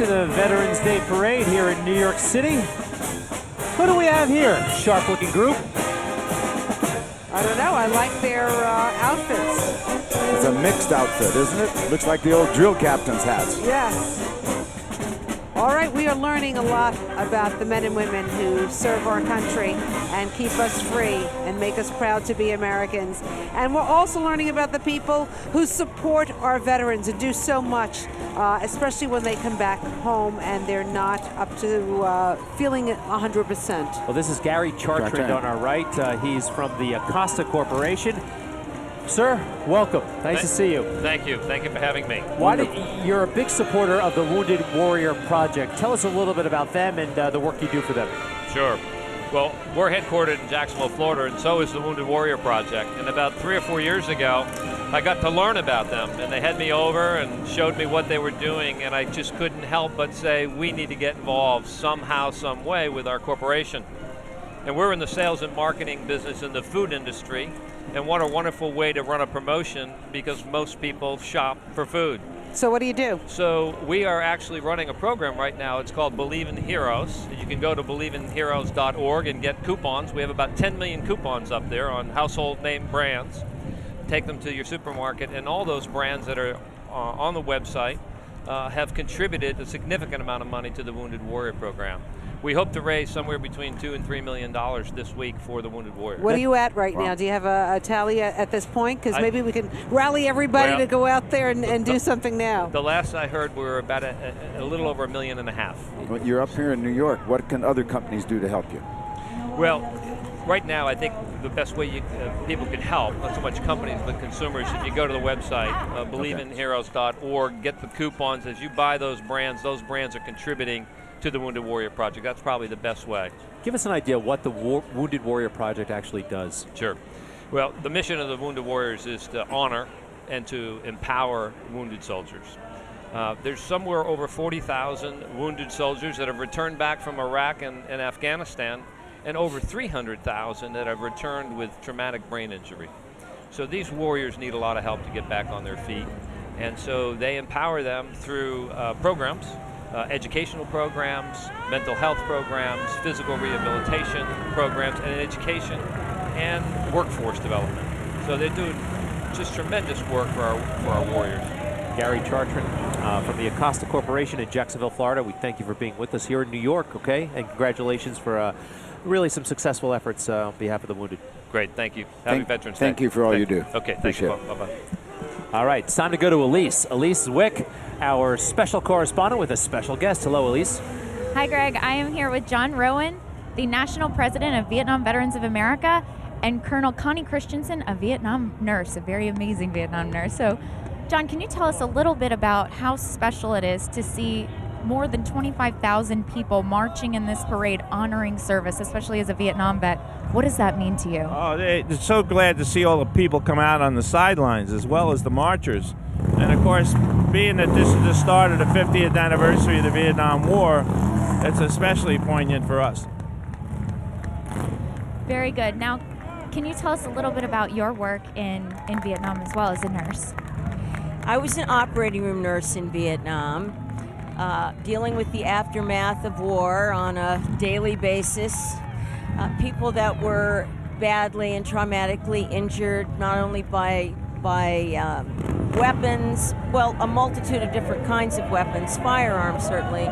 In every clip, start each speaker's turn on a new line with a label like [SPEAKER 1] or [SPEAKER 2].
[SPEAKER 1] to the Veterans Day Parade here in New York City. Who do we have here? Sharp-looking group.
[SPEAKER 2] I don't know. I like their outfits.
[SPEAKER 3] It's a mixed outfit, isn't it? Looks like the old drill captain's hats.
[SPEAKER 2] Yes. All right, we are learning a lot about the men and women who serve our country and keep us free and make us proud to be Americans. And we're also learning about the people who support our veterans and do so much, especially when they come back home and they're not up to feeling 100%.
[SPEAKER 1] Well, this is Gary Chartrand on our right. He's from the Acosta Corporation. Sir, welcome. Nice to see you.
[SPEAKER 4] Thank you. Thank you for having me.
[SPEAKER 1] You're a big supporter of the Wounded Warrior Project. Tell us a little bit about them and the work you do for them.
[SPEAKER 4] Sure. Well, we're headquartered in Jacksonville, Florida, and so is the Wounded Warrior Project. And about 3 or 4 years ago, I got to learn about them, and they had me over and showed me what they were doing, and I just couldn't help but say, we need to get involved somehow, some way with our corporation. And we're in the sales and marketing business in the food industry, and what a wonderful way to run a promotion because most people shop for food.
[SPEAKER 2] So what do you do?
[SPEAKER 4] So we are actually running a program right now. It's called Believe in Heroes. You can go to believeinheroes.org and get coupons. We have about 10 million coupons up there on household name brands. Take them to your supermarket, and all those brands that are on the website have contributed a significant amount of money to the Wounded Warrior Program. We hope to raise somewhere between $2 and $3 million this week for the Wounded Warrior.
[SPEAKER 2] What are you at right now? Do you have a tally at this point? Because maybe we can rally everybody to go out there and do something now.
[SPEAKER 4] The last I heard, we were about a little over $1.5 million.
[SPEAKER 3] Well, you're up here in New York. What can other companies do to help you?
[SPEAKER 4] Well, right now, I think the best way people can help, not so much companies, but consumers, if you go to the website, believeinheroes.org, get the coupons. As you buy those brands are contributing to the Wounded Warrior Project. That's probably the best way.
[SPEAKER 1] Give us an idea what the Wounded Warrior Project actually does.
[SPEAKER 4] Sure. Well, the mission of the Wounded Warriors is to honor and to empower wounded soldiers. There's somewhere over 40,000 wounded soldiers that have returned back from Iraq and Afghanistan, and over 300,000 that have returned with traumatic brain injury. So these warriors need a lot of help to get back on their feet, and so they empower them through programs, educational programs, mental health programs, physical rehabilitation programs, and education and workforce development. So they're doing just tremendous work for our warriors.
[SPEAKER 1] Gary Chartrand from the Acosta Corporation in Jacksonville, Florida. We thank you for being with us here in New York, okay? And congratulations for really some successful efforts on behalf of the wounded.
[SPEAKER 4] Great, thank you. Happy Veterans Day.
[SPEAKER 3] Thank you for all you do.
[SPEAKER 4] Okay, thank you. Bye-bye.
[SPEAKER 1] All right, it's time to go to Elise. Elise Zwick, our special correspondent with a special guest. Hello, Elise.
[SPEAKER 5] Hi, Greg. I am here with John Rowan, the National President of Vietnam Veterans of America, and Colonel Connie Christensen, a Vietnam nurse, a very amazing Vietnam nurse. So, John, can you tell us a little bit about how special it is to see more than 25,000 people marching in this parade honoring service, especially as a Vietnam vet? What does that mean to you?
[SPEAKER 6] Oh, they're so glad to see all the people come out on the sidelines as well as the marchers. And of course, being that this is the start of the 50th anniversary of the Vietnam War, it's especially poignant for us.
[SPEAKER 5] Very good. Now, can you tell us a little bit about your work in Vietnam as well as a nurse?
[SPEAKER 7] I was an operating room nurse in Vietnam, dealing with the aftermath of war on a daily basis. People that were badly and traumatically injured, not only by weapons, well, a multitude of different kinds of weapons, firearms certainly,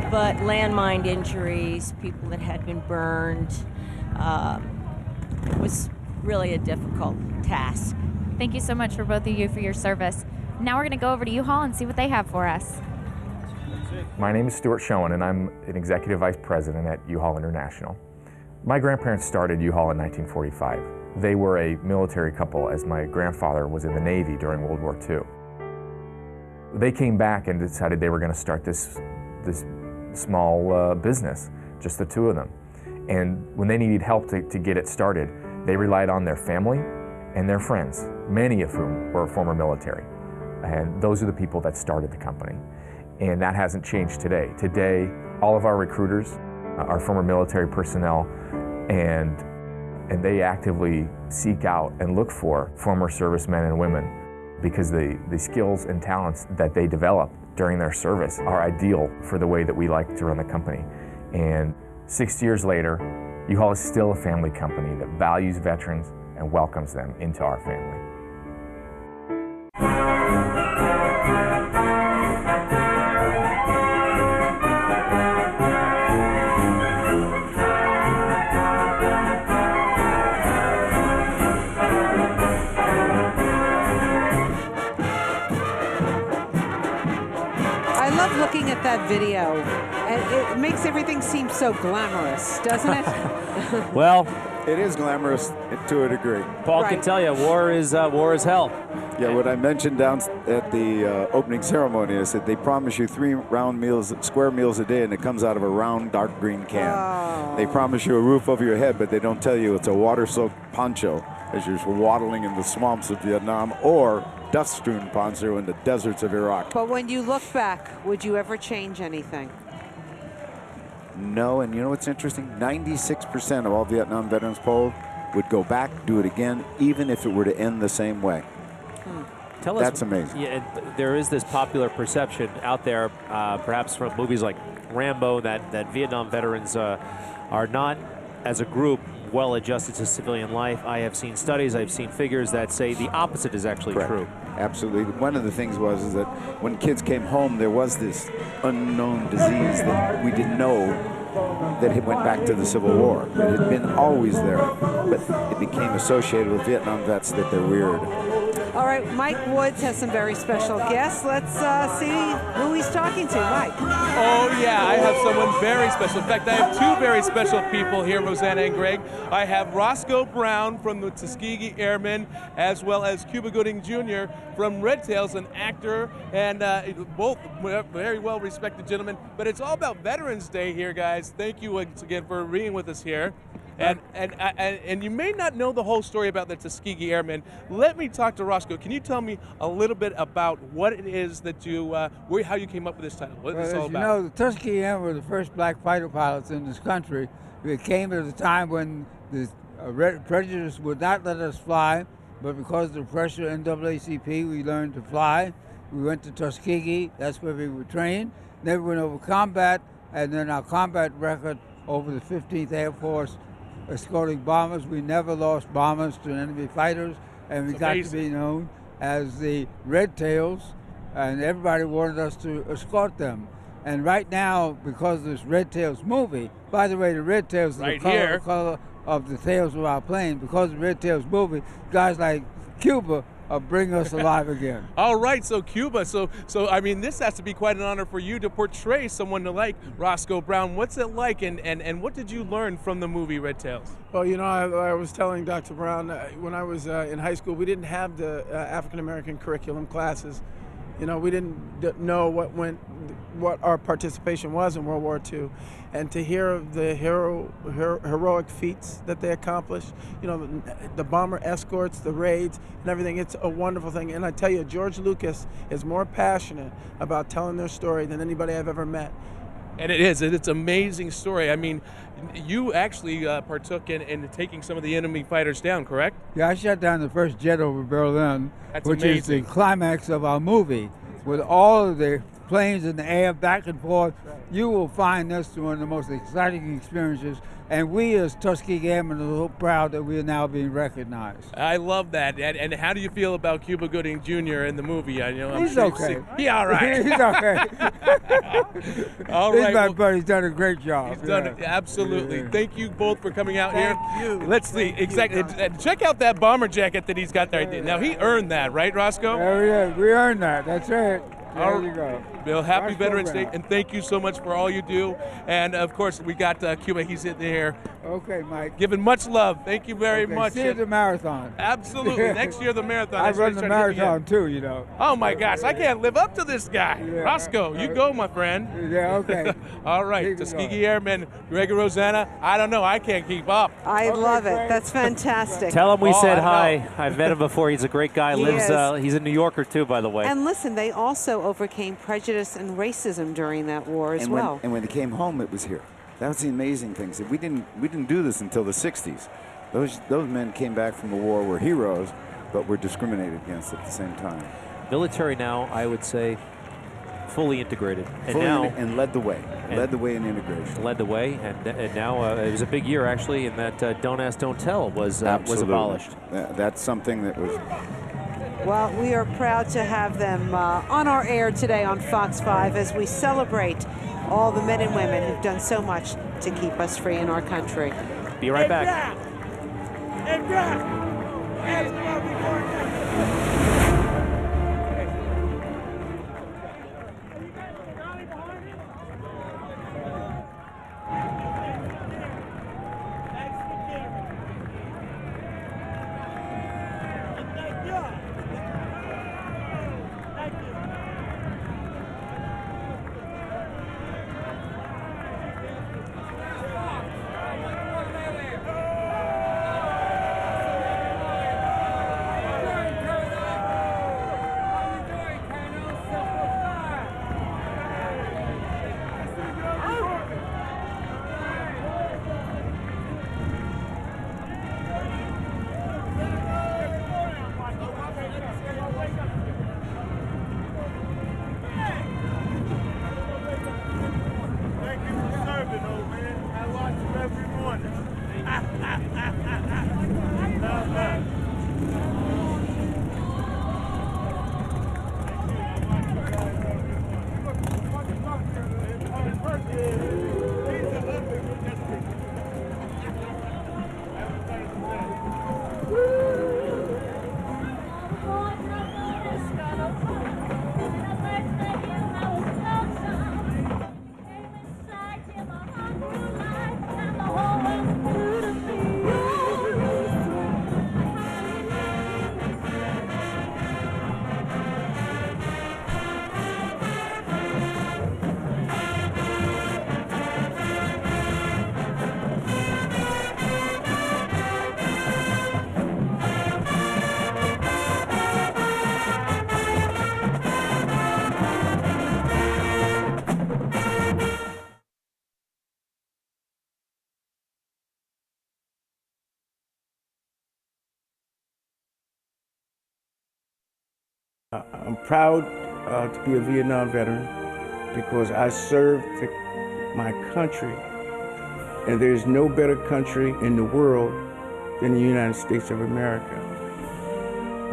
[SPEAKER 7] but landmine injuries, people that had been burned. It was really a difficult task.
[SPEAKER 5] Thank you so much for both of you for your service. Now we're going to go over to U-Haul and see what they have for us.
[SPEAKER 8] My name is Stuart Schoen, and I'm an Executive Vice President at U-Haul International. My grandparents started U-Haul in 1945. They were a military couple, as my grandfather was in the Navy during World War II. They came back and decided they were going to start this small business, just the two of them. And when they needed help to get it started, they relied on their family and their friends, many of whom were former military. And those are the people that started the company. And that hasn't changed today. Today, all of our recruiters are former military personnel, and they actively seek out and look for former servicemen and women because the skills and talents that they develop during their service are ideal for the way that we like to run the company. And 6 years later, U-Haul is still a family company that values veterans and welcomes them into our family.
[SPEAKER 2] I love looking at that video, and it makes everything seem so glamorous, doesn't it?
[SPEAKER 1] Well,
[SPEAKER 3] It is glamorous to a degree.
[SPEAKER 1] Paul
[SPEAKER 2] Right.
[SPEAKER 1] can tell you, war is hell.
[SPEAKER 3] Yeah, what I mentioned down at the opening ceremony is that they promise you 3 round meals, square meals a day, and it comes out of a round dark green can.
[SPEAKER 2] Oh.
[SPEAKER 3] They promise you a roof over your head, but they don't tell you it's a water-soaked poncho as you're waddling in the swamps of Vietnam, or dust-strewn poncho in the deserts of Iraq.
[SPEAKER 2] But when you look back, would you ever change anything?
[SPEAKER 3] No, and you know what's interesting? 96% of all Vietnam veterans polled would go back, do it again, even if it were to end the same way.
[SPEAKER 1] Tell us,
[SPEAKER 3] That's amazing.
[SPEAKER 1] Yeah, and there is this popular perception out there, perhaps from movies like Rambo, that Vietnam veterans are not, as a group, well adjusted to civilian life. I have seen studies, I've seen figures that say the opposite is actually
[SPEAKER 3] Correct.
[SPEAKER 1] true.
[SPEAKER 3] Absolutely. One of the things is that when kids came home, there was this unknown disease that we didn't know that it went back to the Civil War. It had been always there, but it became associated with Vietnam vets that they're weird.
[SPEAKER 2] All right, Mike Woods has some very special guests. Let's see who he's talking to. Mike.
[SPEAKER 9] Oh, yeah, I have someone very special. In fact, I have 2 very special people here, Rosanna and Greg. I have Roscoe Brown from the Tuskegee Airmen, as well as Cuba Gooding Jr. from Red Tails, an actor, and both very well-respected gentlemen. But it's all about Veterans Day here, guys. Thank you once again for being with us here. And you may not know the whole story about the Tuskegee Airmen. Let me talk to Roscoe. Can you tell me a little bit about what it is that you, how you came up with this title? What is this all
[SPEAKER 10] As you
[SPEAKER 9] about?
[SPEAKER 10] know, the Tuskegee Airmen were the first black fighter pilots in this country. It came at a time when the prejudice would not let us fly, but because of the pressure of NAACP, we learned to fly. We went to Tuskegee. That's where we were trained. Then we went over combat, and then our combat record over the 15th Air Force escorting bombers. We never lost bombers to enemy fighters, and we got to be known as the Red Tails, and everybody wanted us to escort them. And right now, because of this Red Tails movie, by the way, the Red Tails is the color of the tails of our plane. Because of the Red Tails movie, guys like Cuba bring us alive again.
[SPEAKER 9] All right, so Cuba. So I mean, this has to be quite an honor for you to portray someone like Roscoe Brown. What's it like, and what did you learn from the movie Red Tails?
[SPEAKER 11] Well, you know, I was telling Dr. Brown when I was in high school, we didn't have the African American curriculum classes. You know, we didn't know what our participation was in World War II. And to hear of the heroic feats that they accomplished, you know, the bomber escorts, the raids, and everything, it's a wonderful thing. And I tell you, George Lucas is more passionate about telling their story than anybody I've ever met.
[SPEAKER 9] And it is. It's an amazing story. I mean, you actually partook in taking some of the enemy fighters down, correct?
[SPEAKER 10] Yeah, I shot down the first jet over Berlin,
[SPEAKER 9] That's
[SPEAKER 10] which
[SPEAKER 9] amazing.
[SPEAKER 10] is the climax of our movie. With all of the planes in the air back and forth, you will find this one of the most exciting experiences. And we as Tuskegee Airmen are so proud that we are now being recognized.
[SPEAKER 9] I love that. And how do you feel about Cuba Gooding Jr. in the movie? I know
[SPEAKER 10] He's okay.
[SPEAKER 9] He's all right.
[SPEAKER 10] He's okay.
[SPEAKER 9] All
[SPEAKER 10] He's
[SPEAKER 9] right.
[SPEAKER 10] my
[SPEAKER 9] well,
[SPEAKER 10] buddy. He's done a great job.
[SPEAKER 9] He's done it. Absolutely.
[SPEAKER 10] Yeah.
[SPEAKER 9] Thank you both for coming out here.
[SPEAKER 11] Thank you.
[SPEAKER 9] Let's see. Exactly. And check out that bomber jacket that he's got there. Now, he earned that, right, Roscoe?
[SPEAKER 10] Yeah, we earned that. That's it. There you go.
[SPEAKER 9] Bill, happy
[SPEAKER 10] Roscoe
[SPEAKER 9] Veterans Day,
[SPEAKER 10] Brown.
[SPEAKER 9] and thank you so much for all you do. And, of course, we got Cuba. He's in there.
[SPEAKER 10] Okay, Mike.
[SPEAKER 9] Giving much love. Thank you very much.
[SPEAKER 10] See you at the marathon.
[SPEAKER 9] Absolutely. Next year, the marathon.
[SPEAKER 10] I
[SPEAKER 9] That's what
[SPEAKER 10] run
[SPEAKER 9] he's
[SPEAKER 10] the
[SPEAKER 9] trying to get me
[SPEAKER 10] marathon too, you know.
[SPEAKER 9] Oh, my gosh. I can't live up to this guy.
[SPEAKER 10] Yeah.
[SPEAKER 9] Roscoe, you go, my friend.
[SPEAKER 10] Yeah, okay.
[SPEAKER 9] All right.
[SPEAKER 10] Keep it
[SPEAKER 9] Tuskegee
[SPEAKER 10] going.
[SPEAKER 9] Airmen, Greg and Rosanna. I don't know. I can't keep up.
[SPEAKER 2] I love it. That's fantastic.
[SPEAKER 1] Tell him we
[SPEAKER 9] Oh,
[SPEAKER 1] said
[SPEAKER 9] I
[SPEAKER 1] hi. I've met him before. He's a great guy.
[SPEAKER 2] He
[SPEAKER 1] Lives.
[SPEAKER 2] is.
[SPEAKER 1] He's a New Yorker too, by the way.
[SPEAKER 2] And listen, they also overcame prejudice and racism during that war as
[SPEAKER 3] And
[SPEAKER 2] well.
[SPEAKER 3] when they came home, it was here. That was the amazing thing. So we didn't do this until the 60s. Those men came back from the war, were heroes, but we're discriminated against at the same time.
[SPEAKER 1] Military now, I would say, fully integrated, and
[SPEAKER 3] And led the way. Led the way in integration.
[SPEAKER 1] Led the way, and now it was a big year actually in that Don't Ask, Don't Tell was abolished.
[SPEAKER 3] That's something that was.
[SPEAKER 2] Well, we are proud to have them on our air today on Fox 5 as we celebrate all the men and women who've done so much to keep us free in our country.
[SPEAKER 1] Be right back.
[SPEAKER 12] I'm proud to be a Vietnam veteran because I served my country, and there's no better country in the world than the United States of America.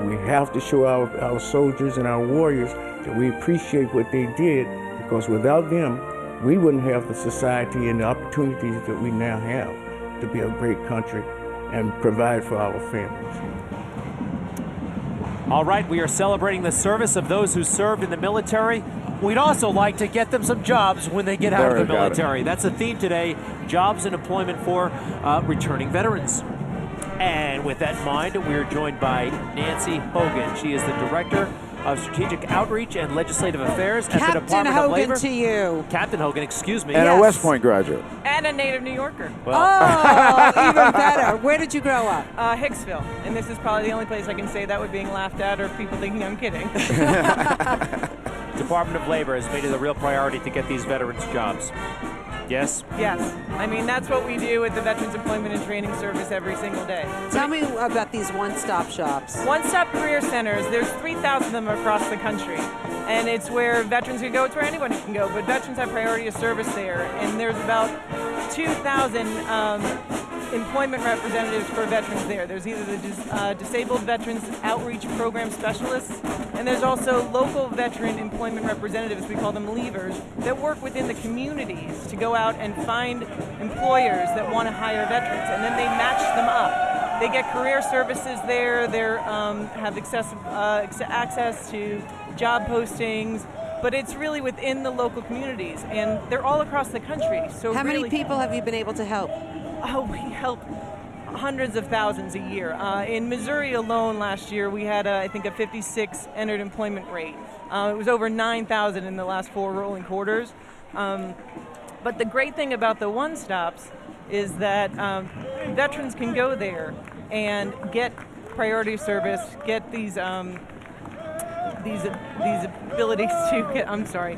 [SPEAKER 12] We have to show our soldiers and our warriors that we appreciate what they did, because without them, we wouldn't have the society and the opportunities that we now have to be a great country and provide for our families.
[SPEAKER 1] All right, we are celebrating the service of those who served in the military. We'd also like to get them some jobs when they get out of the military. That's the theme today, jobs and employment for returning veterans. And with that in mind, we're joined by Nancy Hogan. She is the Director of Strategic Outreach and Legislative Affairs at the Department of Labor.
[SPEAKER 2] Captain Hogan to you.
[SPEAKER 1] Captain Hogan, excuse me.
[SPEAKER 3] And a West Point graduate.
[SPEAKER 13] And a native New Yorker.
[SPEAKER 1] Well.
[SPEAKER 2] Oh, even better. Where did you grow up?
[SPEAKER 13] Hicksville. And this is probably the only place I can say that without being laughed at or people thinking I'm kidding.
[SPEAKER 1] Department of Labor has made it a real priority to get these veterans jobs. Yes?
[SPEAKER 13] Yes. I mean, that's what we do at the Veterans Employment and Training Service every single day.
[SPEAKER 2] Tell me about these one-stop shops.
[SPEAKER 13] One-stop career centers. There's 3,000 of them across the country. And it's where veterans can go. It's where anyone can go. But veterans have priority of service there. And there's about 2,000 employment representatives for veterans there. There's either the Disabled Veterans Outreach Program Specialists, and there's also local veteran employment representatives, we call them leavers, that work within the communities to go out and find employers that want to hire veterans, and then they match them up. They get career services there, they have access to job postings, but it's really within the local communities, and they're all across the country. So
[SPEAKER 2] how many people have you been able to help?
[SPEAKER 13] Oh, we help hundreds of thousands a year. In Missouri alone last year, we had, I think, a 56 entered employment rate. It was over 9,000 in the last 4 rolling quarters. But the great thing about the one-stops is that veterans can go there and get priority service, get these these abilities to get. I'm sorry.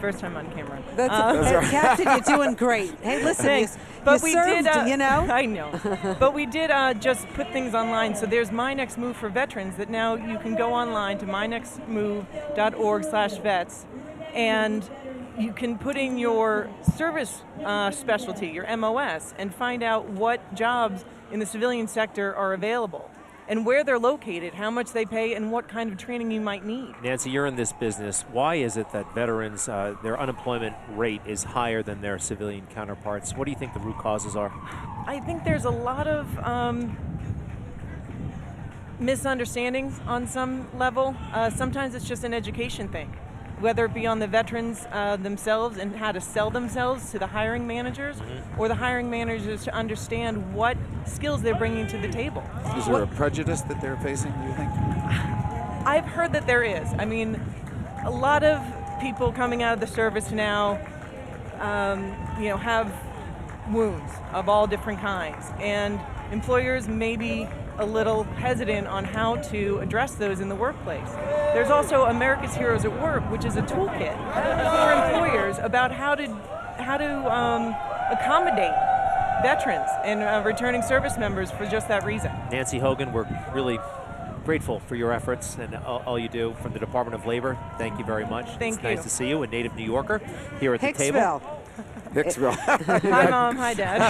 [SPEAKER 13] First time on camera.
[SPEAKER 2] That's Captain, you're doing great. Hey, listen,
[SPEAKER 13] Thanks.
[SPEAKER 2] you served, you know?
[SPEAKER 13] I know. But we did just put things online. So there's My Next Move for veterans that now you can go online to mynextmove.org/vets, and you can put in your service specialty, your MOS, and find out what jobs in the civilian sector are available and where they're located, how much they pay, and what kind of training you might need.
[SPEAKER 1] Nancy, you're in this business. Why is it that veterans, their unemployment rate is higher than their civilian counterparts? What do you think the root causes are?
[SPEAKER 13] I think there's a lot of misunderstandings on some level. Sometimes it's just an education thing, whether it be on the veterans themselves and how to sell themselves to the hiring managers, or the hiring managers to understand what skills they're bringing to the table.
[SPEAKER 3] Is there a prejudice that they're facing, do you think?
[SPEAKER 13] I've heard that there is. I mean, a lot of people coming out of the service now, have wounds of all different kinds, and employers may be a little hesitant on how to address those in the workplace. There's also America's Heroes at Work, which is a toolkit for employers about how to accommodate veterans and returning service members for just that reason.
[SPEAKER 1] Nancy Hogan, we're really grateful for your efforts and all you do from the Department of Labor. Thank you very much.
[SPEAKER 13] Thank
[SPEAKER 1] it's
[SPEAKER 13] you.
[SPEAKER 1] Nice to see you, a native New Yorker, here at the table.
[SPEAKER 3] Hicksville.
[SPEAKER 13] Hi, Mom. Hi, Dad.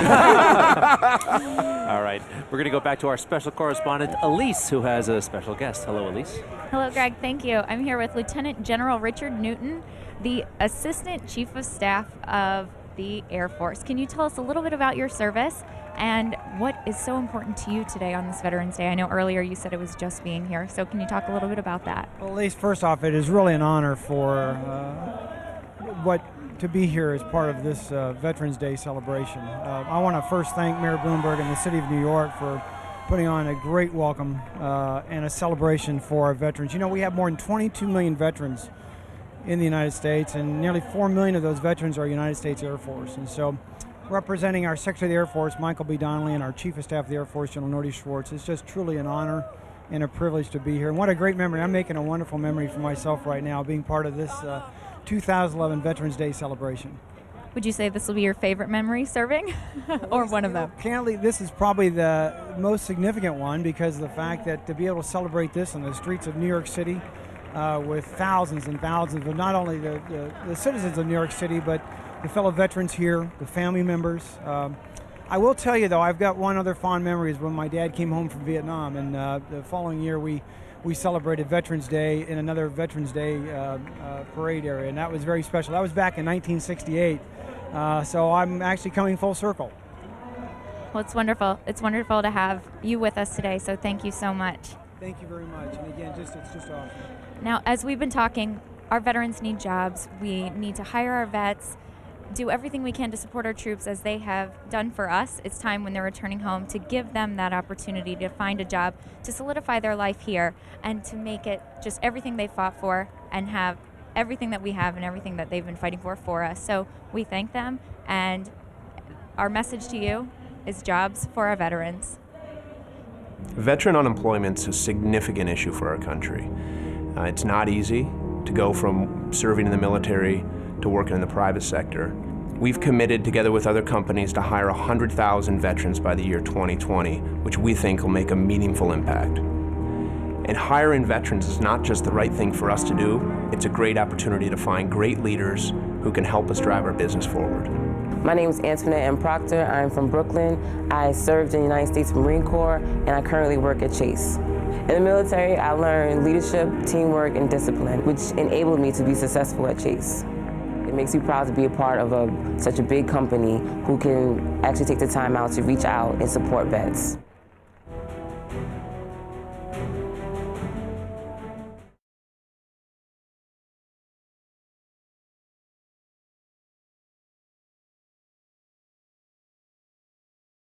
[SPEAKER 1] All right. We're going to go back to our special correspondent, Elise, who has a special guest. Hello, Elise.
[SPEAKER 5] Hello, Greg. Thank you. I'm here with Lieutenant General Richard Newton, the Assistant Chief of Staff of the Air Force. Can you tell us a little bit about your service and what is so important to you today on this Veterans Day? I know earlier you said it was just being here, so can you talk a little bit about that?
[SPEAKER 14] Well, Elise, first off, it is really an honor for to be here as part of this Veterans Day celebration. I want to first thank Mayor Bloomberg and the City of New York for putting on a great welcome and a celebration for our veterans. You know, we have more than 22 million veterans in the United States, and nearly 4 million of those veterans are United States Air Force. And so, representing our Secretary of the Air Force, Michael B. Donnelly, and our Chief of Staff of the Air Force, General Nordy Schwartz, it's just truly an honor and a privilege to be here. And what a great memory. I'm making a wonderful memory for myself right now, being part of this 2011 Veterans Day celebration.
[SPEAKER 5] Would you say this will be your favorite memory serving or one of them?
[SPEAKER 14] Candidly, this is probably the most significant one because of the fact that to be able to celebrate this on the streets of New York City with thousands and thousands of not only the citizens of New York City, but the fellow veterans here, the family members. I will tell you, though, I've got one other fond memory is when my dad came home from Vietnam, and the following year we celebrated Veterans Day in another Veterans Day parade area, and that was very special. That was back in 1968, so I'm actually coming full circle.
[SPEAKER 5] Well, it's wonderful. It's wonderful to have you with us today, so thank you so much.
[SPEAKER 14] Thank you very much, and again, it's just awesome.
[SPEAKER 5] Now, as we've been talking, our veterans need jobs. We need to hire our vets, do everything we can to support our troops as they have done for us. It's time when they're returning home to give them that opportunity to find a job, to solidify their life here, and to make it just everything they fought for and have everything that we have and everything that they've been fighting for us. So we thank them, and our message to you is jobs for our veterans.
[SPEAKER 15] Veteran unemployment is a significant issue for our country. It's not easy to go from serving in the military to working in the private sector. We've committed, together with other companies, to hire 100,000 veterans by the year 2020, which we think will make a meaningful impact. And hiring veterans is not just the right thing for us to do, it's a great opportunity to find great leaders who can help us drive our business forward.
[SPEAKER 16] My name is Antoinette M. Proctor. I'm from Brooklyn. I served in the United States Marine Corps, and I currently work at Chase. In the military, I learned leadership, teamwork, and discipline, which enabled me to be successful at Chase. It makes me proud to be a part of such a big company who can actually take the time out to reach out and support vets.